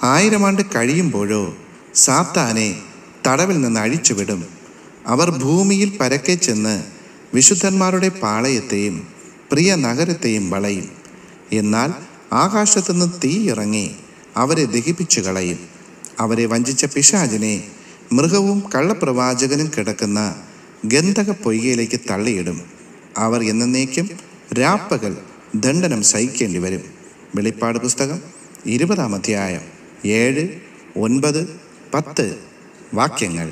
1000 ആണ്ട് കഴിയുമ്പോഴോ സാത്താനെ തടവിൽ നിന്ന് അഴിച്ചുവിടും. അവർ ഭൂമിയിൽ പരക്കെ ചെന്ന് വിശുദ്ധന്മാരുടെ പാളയത്തെയും പ്രിയ നഗരത്തെയും വളയും. എന്നാൽ ആകാശത്തുനിന്ന് തീ ഇറങ്ങി അവരെ ദഹിപ്പിച്ചു കളയും. അവരെ വഞ്ചിച്ച പിശാചിനെ മൃഗവും കള്ളപ്രവാചകനും കിടക്കുന്ന ഗന്ധക പൊയ്കയിലേക്ക് തള്ളിയിടും. അവർ എന്നേക്കും രാപ്പകൽ ദണ്ഡനം സഹിക്കേണ്ടി വരും. വെളിപ്പാട് പുസ്തകം 20-ാം അധ്യായം 7, 9, 10 വാക്യങ്ങൾ.